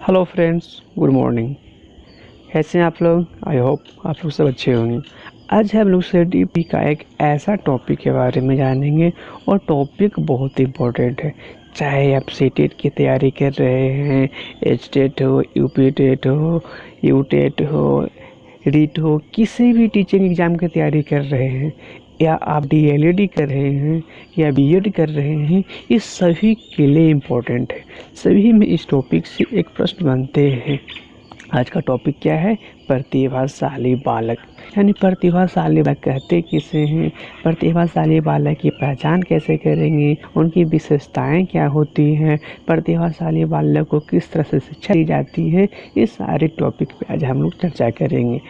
Hello friends, good morning. कैसे हैं आप लोग? आई होप आप लोग सब अच्छे होंगे। आज हम लोग सीडीपी का एक ऐसा टॉपिक के बारे में जानेंगे और टॉपिक बहुत इम्पोर्टेंट है। चाहे आप सीटेट की तैयारी कर रहे हैं, एच टेट हो, यूपी टेट हो, यू टेट हो, रीट हो, किसी भी टीचिंग एग्ज़ाम की तैयारी कर रहे हैं या आप डीएलएड कर रहे हैं या बीएड कर रहे हैं, ये सभी के लिए इम्पोर्टेंट है। सभी में इस टॉपिक से एक प्रश्न बनते हैं। आज का टॉपिक क्या है? प्रतिभाशाली बालक। यानी प्रतिभाशाली बालक कहते किसे हैं, प्रतिभाशाली बालक की पहचान कैसे करेंगे, उनकी विशेषताएं क्या होती हैं, प्रतिभाशाली बालक को किस तरह से शिक्षा दी जाती है, ये सारे टॉपिक पे आज हम लोग चर्चा करेंगे।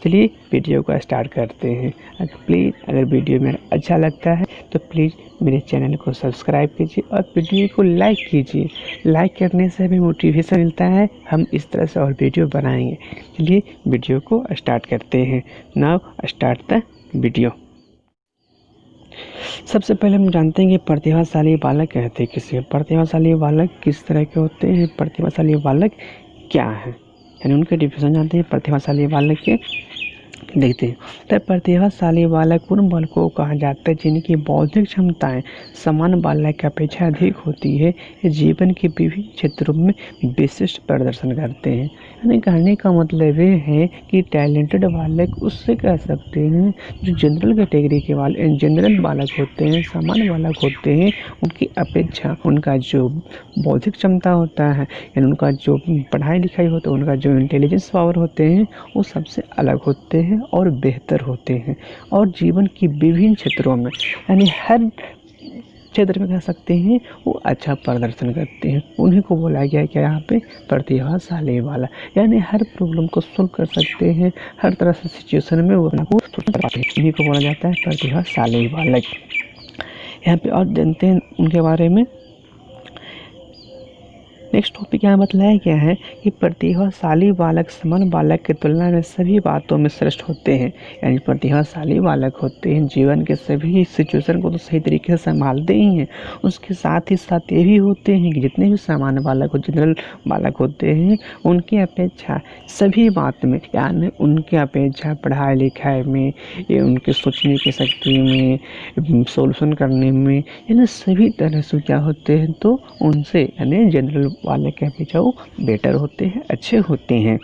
चलिए वीडियो को स्टार्ट करते हैं। अगर वीडियो मेरा अच्छा लगता है तो प्लीज़ मेरे चैनल को सब्सक्राइब कीजिए और वीडियो को लाइक कीजिए। लाइक करने से हमें मोटिवेशन मिलता है, हम इस तरह से और वीडियो बनाएंगे। चलिए वीडियो को स्टार्ट करते हैं। Now start the video. सबसे पहले हम जानते हैं कि प्रतिभाशाली बालक कहते हैं किसे। प्रतिभाशाली बालक किस तरह के होते हैं, प्रतिभाशाली बालक क्या है, यानी उनके डिफिनेशन जानते हैं। प्रतिभाशाली बालक के देखते हैं तो प्रतिभाशाली बालक उन बालकों को कहा जाता है जिनकी बौद्धिक क्षमताएं सामान्य बालक की अपेक्षा अधिक होती है। ये जीवन के विभिन्न क्षेत्रों में विशिष्ट प्रदर्शन करते हैं। यानी कहने का मतलब ये है कि टैलेंटेड बालक उससे कह सकते हैं जो जनरल कैटेगरी के जनरल बालक होते हैं, सामान्य बालक होते हैं, उनकी अपेक्षा उनका जो बौद्धिक क्षमता होता है, यानी उनका जो पढ़ाई लिखाई होता है, उनका जो इंटेलिजेंस पावर होते हैं, वो सबसे अलग होते हैं और बेहतर होते हैं। और जीवन की विभिन्न क्षेत्रों में, यानी हर क्षेत्र में कह सकते हैं वो अच्छा प्रदर्शन करते हैं। उन्हीं को बोला गया है कि यहाँ पे प्रतिभाशाली वाला, यानी हर प्रॉब्लम को सॉल्व कर सकते हैं, हर तरह से सिचुएशन में वो अपना को सोच पाते हैं। इन्हीं को बोला जाता है प्रतिभाशाली बालक। यहाँ पे और जानते हैं उनके बारे में। नेक्स्ट टॉपिक यहाँ बतलाया गया है कि प्रतिभाशाली बालक सामान्य बालक की तुलना में सभी बातों में श्रेष्ठ होते हैं। यानी प्रतिभाशाली बालक होते हैं जीवन के सभी सिचुएशन को तो सही तरीके से संभालते ही हैं, उसके साथ ही साथ ये भी होते हैं कि जितने भी सामान्य बालक हो, जनरल बालक होते हैं, उनकी अपेक्षा सभी बात में, यानी उनकी अपेक्षा पढ़ाई लिखाई में, ये उनके सोचने की शक्ति में, सोल्यूशन करने में, यानी सभी तरह से क्या होते हैं तो उनसे, यानी जनरल वाले के अपेक्षा वो बेटर होते हैं, अच्छे होते हैं।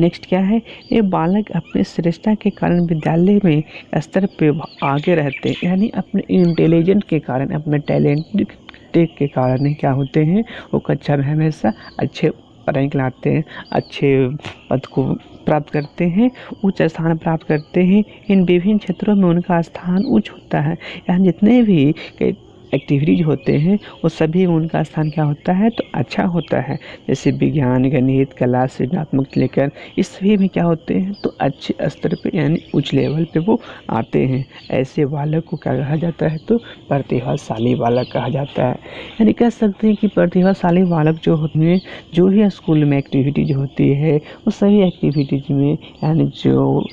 नेक्स्ट क्या है? ये बालक अपने श्रेष्ठता के कारण विद्यालय में स्तर पे आगे रहते हैं, यानी अपने इंटेलिजेंट के कारण, अपने टैलेंट के कारण क्या होते हैं, वो कक्षा में हमेशा अच्छे रैंक लाते हैं, अच्छे पद को प्राप्त करते हैं, उच्च स्थान प्राप्त करते हैं। इन विभिन्न क्षेत्रों में उनका स्थान उच्च होता है। यहाँ जितने भी एक्टिविटीज होते हैं वो सभी में उनका स्थान क्या होता है तो अच्छा होता है। जैसे विज्ञान, गणित, कला, सृजनात्मक से लेकर इस सभी में क्या होते हैं तो अच्छे स्तर पे, यानी उच्च लेवल पे वो आते हैं। ऐसे बालक को क्या कहा जाता है तो प्रतिभाशाली बालक कहा जाता है। यानी कह सकते हैं कि प्रतिभाशाली बालक जो होते हैं, जो भी स्कूल में एक्टिविटीज होती है वो सभी एक्टिविटीज में, यानी जो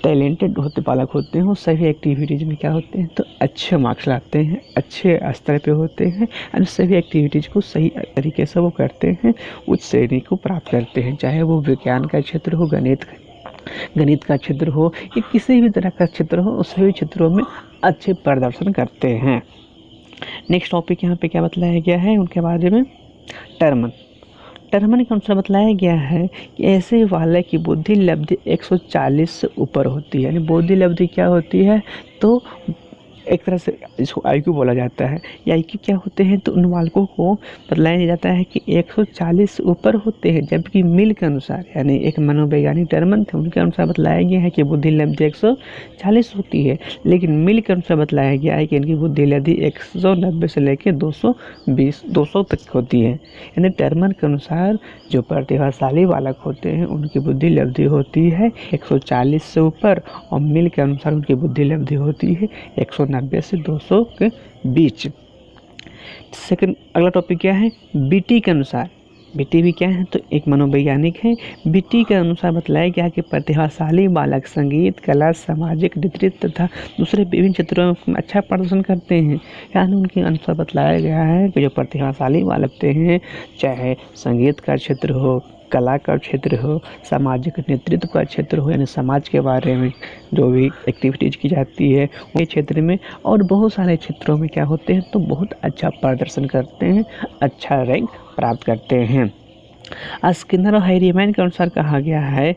टैलेंटेड होते बालक होते हैं वो सभी एक्टिविटीज़ में क्या होते हैं तो अच्छे मार्क्स लाते हैं, अच्छे स्तर पे होते हैं, और सभी एक्टिविटीज़ को सही तरीके से वो करते हैं, उच्च श्रेणी को प्राप्त करते हैं। चाहे वो विज्ञान का क्षेत्र हो, गणित का क्षेत्र हो, या किसी भी तरह का क्षेत्र हो, उस सभी क्षेत्रों में अच्छे प्रदर्शन करते हैं। नेक्स्ट टॉपिक यहाँ पे क्या बतलाया गया है उनके बारे में। टर्मन के अनुसार बतलाया गया है कि ऐसे बालक की बुद्धि लब्धि 140 से ऊपर होती है। यानी बुद्धि लब्धि क्या होती है तो एक तरह से इसको आईक्यू बोला जाता है। या आईक्यू क्या होते हैं तो उन बालकों को बतलाया जाता है कि 140 से ऊपर होते हैं, जबकि मिल के अनुसार, यानी एक मनोवैज्ञानिक टर्मन थे, उनके अनुसार बतलाया गया है कि बुद्धि लब्धि 140 होती है। लेकिन मिल के अनुसार बतलाया गया है कि इनकी बुद्धि लब्धि 190 से लेकर 200 तक होती है। यानी टर्मन के अनुसार जो प्रतिभाशाली बालक होते हैं उनकी बुद्धि लब्धि होती है 140 से ऊपर, और मिल के अनुसार उनकी बुद्धि लब्धि होती है 190 से 200 के बीच। सेकंड, अगला टॉपिक क्या है? बीटी के अनुसार, बीटी भी क्या है, तो एक मनोवैज्ञानिक है। बीटी के अनुसार बतलाया गया कि प्रतिभाशाली बालक संगीत, कला, सामाजिक नेतृत्व तथा दूसरे विभिन्न क्षेत्रों में अच्छा प्रदर्शन करते हैं। यानी उनके अनुसार बतलाया गया है कि जो प्रतिभाशाली बालक होते हैं, चाहे संगीत का क्षेत्र हो, कला का क्षेत्र हो, सामाजिक नेतृत्व का क्षेत्र हो, यानी समाज के बारे में जो भी एक्टिविटीज़ की जाती है उस क्षेत्र में, और बहुत सारे क्षेत्रों में क्या होते हैं, तो बहुत अच्छा प्रदर्शन करते हैं, अच्छा रैंक प्राप्त करते हैं। स्किनर और हैरीमैन के अनुसार कहा गया है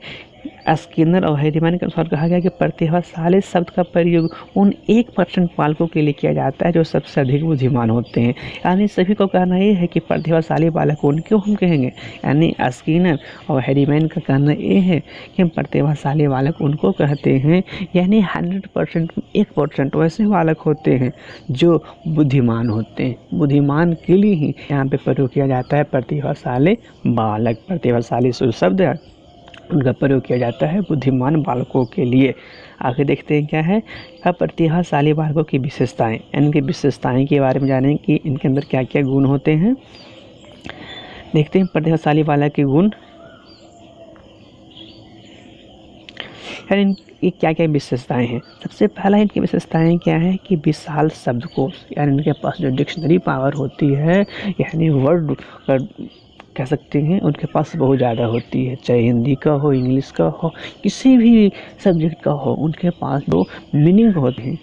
कि प्रतिभाशाली शब्द का प्रयोग उन 1% बालकों के लिए किया जाता है जो सबसे अधिक बुद्धिमान होते हैं। यानी सभी को कहना ये है कि प्रतिभाशाली बालक उनको हम कहेंगे, यानी स्किनर और हैरीमैन का कहना ये है कि प्रतिभाशाली बालक उनको कहते हैं, यानी 100% 1% वैसे बालक होते हैं जो बुद्धिमान होते हैं। बुद्धिमान के लिए ही यहाँ पे प्रयोग किया जाता है प्रतिभाशाली बालक। प्रतिभाशाली शब्द है उनका प्रयोग किया जाता है बुद्धिमान बालकों के लिए। आगे देखते हैं क्या है प्रतिभाशाली बालकों की विशेषताएं। इनकी विशेषताएं के बारे में जानें कि इनके अंदर क्या क्या गुण होते हैं। देखते हैं प्रतिभाशाली बालक के गुण, यानी ये क्या क्या विशेषताएं हैं। सबसे पहला इनकी विशेषताएं क्या है कि विशाल शब्दकोश, यानी इनके पास जो डिक्शनरी पावर होती है, यानी वर्ड कह सकते हैं उनके पास बहुत ज़्यादा होती है, चाहे हिंदी का हो, इंग्लिश का हो, किसी भी सब्जेक्ट का हो, उनके पास जो मीनिंग होते हैं,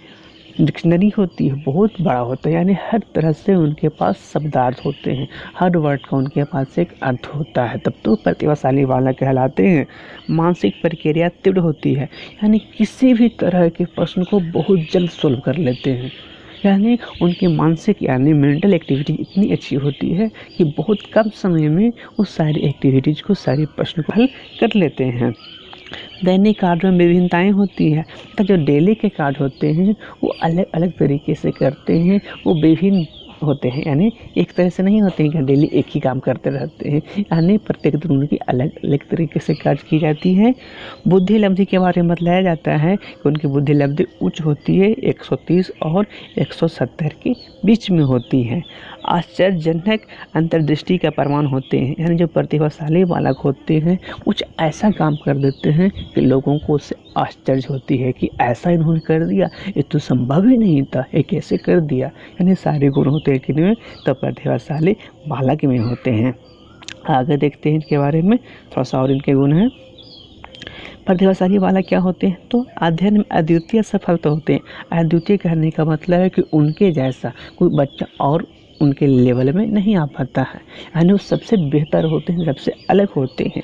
डिक्शनरी होती है, बहुत बड़ा होता है। यानी हर तरह से उनके पास शब्दार्थ होते हैं, हर वर्ड का उनके पास एक अर्थ होता है, तब तो प्रतिभाशाली बालक कहलाते हैं। मानसिक प्रक्रिया तीव्र होती है, यानी किसी भी तरह के प्रश्न को बहुत जल्द सोल्व कर लेते हैं। यानी उनकी मानसिक यानी मेंटल एक्टिविटी इतनी अच्छी होती है कि बहुत कम समय में उस सारी एक्टिविटीज़ को, सारे प्रश्न को हल कर लेते हैं। दैनिक कार्यों में विभिन्नताएं होती है, तो जो डेली के कार्य होते हैं वो अलग अलग तरीके से करते हैं, वो विभिन्न होते हैं, यानी एक तरह से नहीं होते हैं कि डेली एक ही काम करते रहते हैं, यानी प्रत्येक दिन उनकी अलग अलग तरीके से कार्य की जाती है। बुद्धि लब्धि के बारे में बताया जाता है कि उनकी बुद्धि लब्धि उच्च होती है, 130 और 170 के बीच में होती है। आश्चर्यजनक अंतर्दृष्टि का प्रमाण होते हैं, यानी जो प्रतिभाशाली बालक होते हैं कुछ ऐसा काम कर देते हैं कि लोगों को उससे आश्चर्य होती है कि ऐसा इन्होंने कर दिया, ये तो संभव ही नहीं था, ये कैसे कर दिया। यानी सारे गुण होते हैं किनमें, तो प्रतिभाशाली बालक में होते हैं। आगे देखते हैं इनके बारे में थोड़ा सा और इनके गुण हैं। प्रतिभाशाली बालक क्या होते हैं, तो अध्ययन में अद्वितीय सफलता होते हैं। अद्वितीय कहने का मतलब है कि उनके जैसा कोई बच्चा और उनके लेवल में नहीं आ पाता है, यानी वो सबसे बेहतर होते हैं, सबसे अलग होते हैं।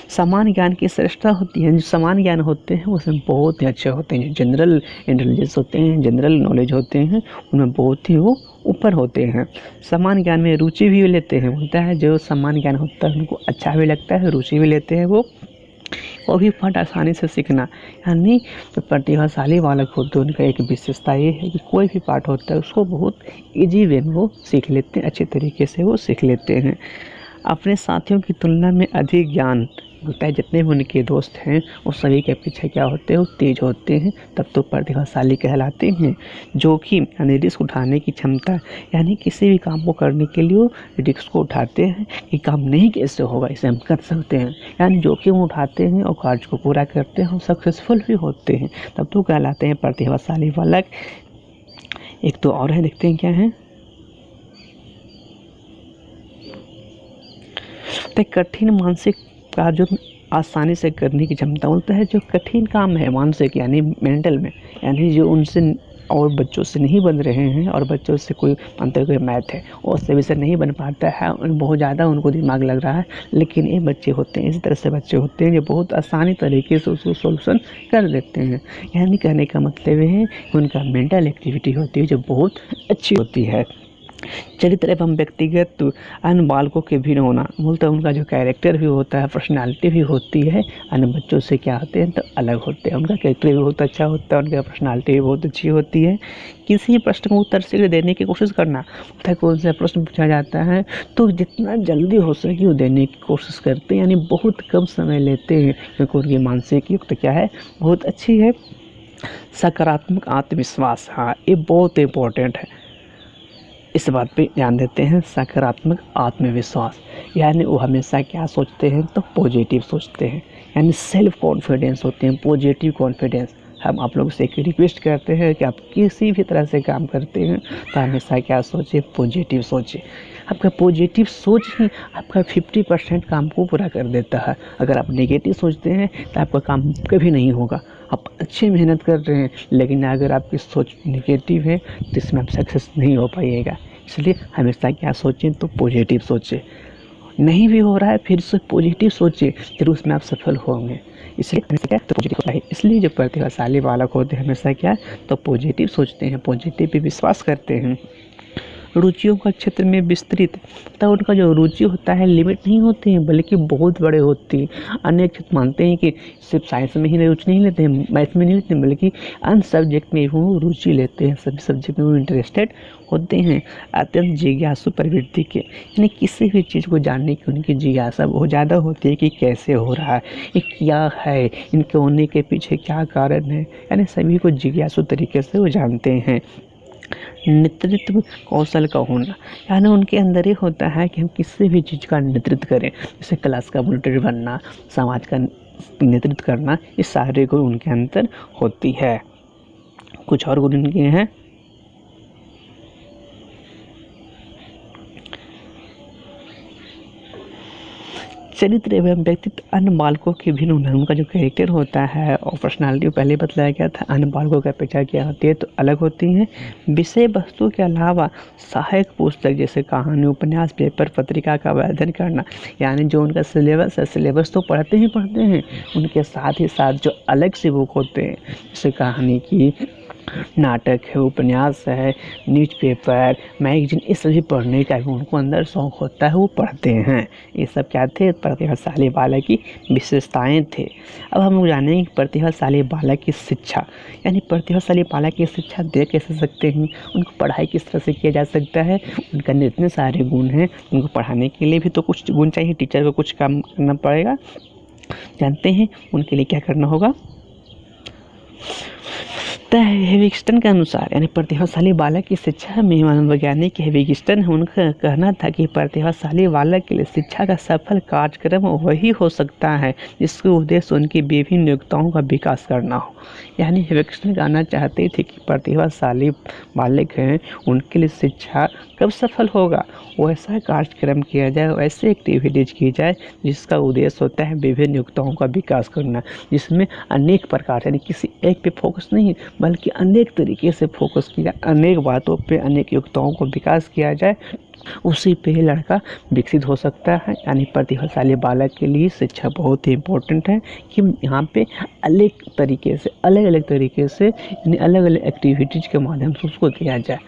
समान ज्ञान की श्रेष्ठता होती है, जो समान ज्ञान होते हैं उसमें बहुत ही अच्छे होते हैं। जनरल इंटेलिजेंस होते हैं, जनरल नॉलेज होते हैं, उनमें बहुत ही वो ऊपर होते हैं। समान ज्ञान में रुचि भी लेते हैं, होता है जो समान ज्ञान होता है उनको अच्छा भी लगता है, रुचि भी लेते हैं वो भी पाठ आसानी से सीखना, यानी जो प्रतिभाशाली बालक होते हैं उनका एक विशेषता ये है कि कोई भी पाठ होता है उसको बहुत इजी वे में वो सीख लेते हैं, अच्छे तरीके से वो सीख लेते हैं। अपने साथियों की तुलना में अधिक ज्ञान होता है, जितने भी उनके दोस्त हैं वो सभी के पीछे क्या होते हैं, वो तेज होते हैं, तब तो प्रतिभाशाली कहलाते हैं। जोखिम यानी रिस्क उठाने की क्षमता, यानी किसी भी काम को करने के लिए वो रिस्क को उठाते हैं कि काम नहीं कैसे होगा, इसे हम कर सकते हैं, यानी जोखिम उठाते हैं और कार्य को पूरा करते हैं और सक्सेसफुल भी होते हैं, तब तो कहलाते हैं प्रतिभाशाली बालक। एक तो और है, देखते हैं क्या है। तो कठिन मानसिक कार्यों में आसानी से करने की क्षमता बोलता है। जो कठिन काम है मानसिक यानी मेंटल में, यानी जो उनसे और बच्चों से नहीं बन रहे हैं और बच्चों से कोई अंतर कोई मैथ है और उससे विषय नहीं बन पाता है, बहुत ज़्यादा उनको दिमाग लग रहा है, लेकिन ये बच्चे होते हैं, इस तरह से बच्चे होते हैं जो बहुत आसानी तरीके से उसको सोल्यूशन कर देते हैं। यानी कहने का मतलब ये है कि उनका मेंटल एक्टिविटी होती है जो बहुत अच्छी होती है। चरित्र एवं व्यक्तिगत अन्य बालकों के भिन्न होना बोलता है, उनका जो कैरेक्टर भी होता है, पर्सनालिटी भी होती है, अन्य बच्चों से क्या होते हैं तो अलग होते हैं। उनका कैरेक्टर भी बहुत अच्छा होता है, उनकी पर्सनालिटी भी बहुत अच्छी होती है। किसी प्रश्न को उत्तर शीघ्र देने की कोशिश करना, तथा कौन सा प्रश्न पूछा जाता है तो जितना जल्दी हो सके वो देने की कोशिश करते हैं, यानी बहुत कम समय लेते हैं, क्योंकि उनकी मानसिक युक्त क्या है बहुत अच्छी है। सकारात्मक आत्मविश्वास, हाँ ये बहुत इम्पोर्टेंट है। इस बात पे ध्यान देते हैं सकारात्मक आत्मविश्वास, यानी वो हमेशा क्या सोचते हैं तो पॉजिटिव सोचते हैं, यानी सेल्फ कॉन्फिडेंस होते हैं, पॉजिटिव कॉन्फिडेंस। हम आप लोगों से एक रिक्वेस्ट करते हैं कि आप किसी भी तरह से काम करते हैं तो हमेशा क्या सोचें, पॉजिटिव सोचें। आपका पॉजिटिव सोच ही आपका 50% काम को पूरा कर देता है। अगर आप नेगेटिव सोचते हैं तो आपका काम कभी नहीं होगा। आप अच्छी मेहनत कर रहे हैं लेकिन अगर आपकी सोच नेगेटिव है तो इसमें आप सक्सेस नहीं हो पाइएगा। इसलिए हमेशा क्या सोचें तो पॉजिटिव सोचें। नहीं भी हो रहा है फिर से पॉजिटिव सोचिए, जरूर उसमें आप सफल होंगे। इसलिए हमेशा क्या तो पॉजिटिव होता है। इसलिए जो प्रतिभाशाली बालक होते हैं हमेशा क्या तो पॉजिटिव सोचते हैं, पॉजिटिव पे विश्वास करते हैं। रुचियों का क्षेत्र में विस्तृत, तब उनका जो रुचि होता है लिमिट नहीं होती है बल्कि बहुत बड़े होती हैं। अनेक क्षेत्र मानते हैं कि सिर्फ साइंस में ही रुचि नहीं लेते हैं, मैथ में नहीं लेते हैं, बल्कि अन्य सब्जेक्ट में वो रुचि लेते हैं, सभी सब्जेक्ट में वो इंटरेस्टेड होते हैं। अत्यंत जिज्ञासु प्रवृत्ति के, यानी किसी भी चीज़ को जानने की उनकी जिज्ञासा बहुत ज़्यादा होती है कि कैसे हो रहा है, ये क्या है, इनके होने के पीछे क्या कारण है, यानी सभी को जिज्ञासु तरीके से वो जानते हैं। नेतृत्व कौशल का होना, यानी उनके अंदर ही होता है कि हम किसी भी चीज़ का नेतृत्व करें, जैसे क्लास का मॉनिटर बनना, समाज का नेतृत्व करना, ये सारे गुण उनके अंदर होती है। कुछ और गुण उनके हैं, चरित्र एवं व्यक्तित्व अन्य बालकों के भिन्न उनका जो कैरेक्टर होता है और पर्सनालिटी पहले बतलाया गया था, अन्य बालकों की अपेक्षा क्या होती है तो अलग होती हैं। विषय वस्तु के अलावा सहायक पुस्तक जैसे कहानी, उपन्यास, पेपर, पत्रिका का अध्ययन करना, यानी जो उनका सिलेबस है, सिलेबस तो पढ़ते हैं, उनके साथ ही साथ जो अलग से बुक होते हैं जैसे कहानी की, नाटक है, उपन्यास है, न्यूज़पेपर, मैगजीन, ये सभी पढ़ने का भी उनको अंदर शौक़ होता है, वो पढ़ते हैं। ये सब क्या थे प्रतिभाशाली बालक की विशेषताएं थे। अब हम लोग जानेंगे प्रतिभाशाली बालक की शिक्षा, यानी प्रतिभाशाली बालक की शिक्षा दे कैसे सकते हैं, उनको पढ़ाई किस तरह से किया जा सकता है। उनके अंदर इतने सारे गुण हैं, उनको पढ़ाने के लिए भी तो कुछ गुण चाहिए, टीचर को कुछ काम करना पड़ेगा। जानते हैं उनके लिए क्या करना होगा। हेविगस्टन के अनुसार, यानी प्रतिभाशाली बालक की शिक्षा में मनोवैज्ञानिक हेविगस्टन उनका कहना था कि प्रतिभाशाली बालक के लिए शिक्षा का सफल कार्यक्रम वही हो सकता है जिसका उद्देश्य उनकी विभिन्न योग्यताओं का विकास करना हो। यानी हेविगस्टन कहना चाहते थे कि प्रतिभाशाली बालक हैं उनके लिए शिक्षा कब सफल होगा, वैसा कार्यक्रम किया जाए, वैसे एक्टिविटीज की जाए जिसका उद्देश्य होता है विभिन्न योग्यताओं का विकास करना, जिसमें अनेक प्रकार, यानी किसी एक पे फोकस नहीं बल्कि अनेक तरीके से फोकस किया, अनेक बातों पे, अनेक योग्यताओं को विकास किया जाए, उसी पे लड़का विकसित हो सकता है। यानी प्रतिभाशाली बालक के लिए शिक्षा बहुत ही इम्पोर्टेंट है कि यहाँ पे अलग अलग तरीके से यानी अलग अलग एक्टिविटीज़ के माध्यम से उसको दिया जाए।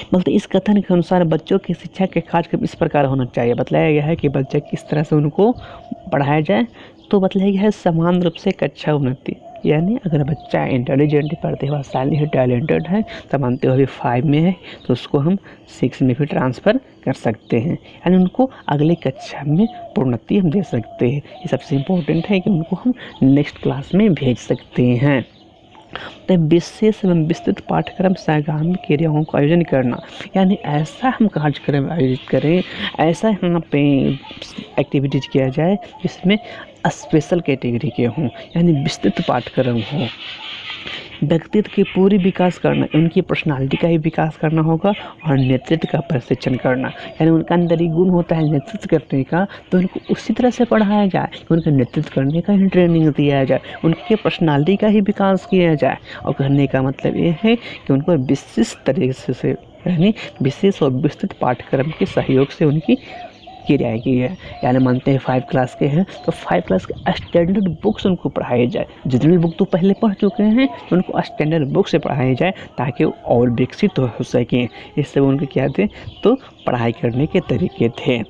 मतलब इस कथन के अनुसार बच्चों की शिक्षा के कार्यक्रम इस प्रकार होना चाहिए। बतलाया गया है कि बच्चे किस तरह से उनको पढ़ाया जाए, तो बतलाया गया है समान रूप से कक्षा उन्नति, यानी अगर बच्चा इंटेलिजेंट, प्रतिभाशाली है, टैलेंटेड है, तो मानते हो अभी 5 में है तो उसको हम 6 में भी ट्रांसफ़र कर सकते हैं, यानी उनको अगली कक्षा में प्रोन्नति हम दे सकते हैं। ये सबसे इम्पोर्टेंट है कि उनको हम नेक्स्ट क्लास में भेज सकते हैं। तो विशेष एवं विस्तृत पाठ्यक्रम सहगामी क्रियाओं का आयोजन करना, यानी ऐसा हम कार्यक्रम आयोजित करें, ऐसा यहाँ पे एक्टिविटीज किया जाए जिसमें स्पेशल कैटेगरी के हों, यानी विस्तृत पाठ्यक्रम हो। व्यक्तित्व की पूरी विकास करना, उनकी पर्सनालिटी का ही विकास करना होगा और नेतृत्व का प्रशिक्षण करना, यानी उनका अंदर ही गुण होता है नेतृत्व करने का, तो उनको उसी तरह से पढ़ाया जाए, उनका नेतृत्व करने का ही ट्रेनिंग दिया जाए, उनके पर्सनालिटी का ही विकास किया जाए। और कहने का मतलब ये है कि उनको विशिष्ट तरीके से, यानी विशेष और विस्तृत पाठ्यक्रम के सहयोग से उनकी क्रियाएँ की है। यानी मानते हैं 5 क्लास के हैं तो 5 क्लास के स्टैंडर्ड बुक्स उनको पढ़ाई जाए, जितनी बुक तो पहले पढ़ चुके हैं उनको स्टैंडर्ड बुक से पढ़ाई जाए ताकि वो और विकसित हो सकें। इससे उनके क्या थे तो पढ़ाई करने के तरीके थे।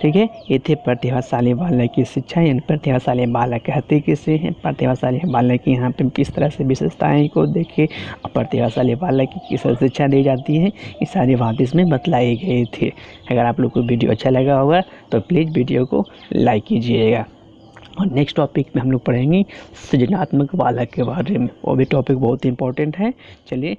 ठीक है, ये थे प्रतिभाशाली बालक की शिक्षा, यानी प्रतिभाशाली बालक कहते किसे हैं, प्रतिभाशाली बालक की यहाँ पे किस तरह से विशेषताएं को देखे और प्रतिभाशाली बालक की किस तरह शिक्षा दी जाती है, ये सारी बात इसमें बतलाई गई थी। अगर आप लोग को वीडियो अच्छा लगा होगा तो प्लीज़ वीडियो को लाइक कीजिएगा। और नेक्स्ट टॉपिक में हम लोग पढ़ेंगे सृजनात्मक बालक के बारे में, वो भी टॉपिक बहुत इंपॉर्टेंट है। चलिए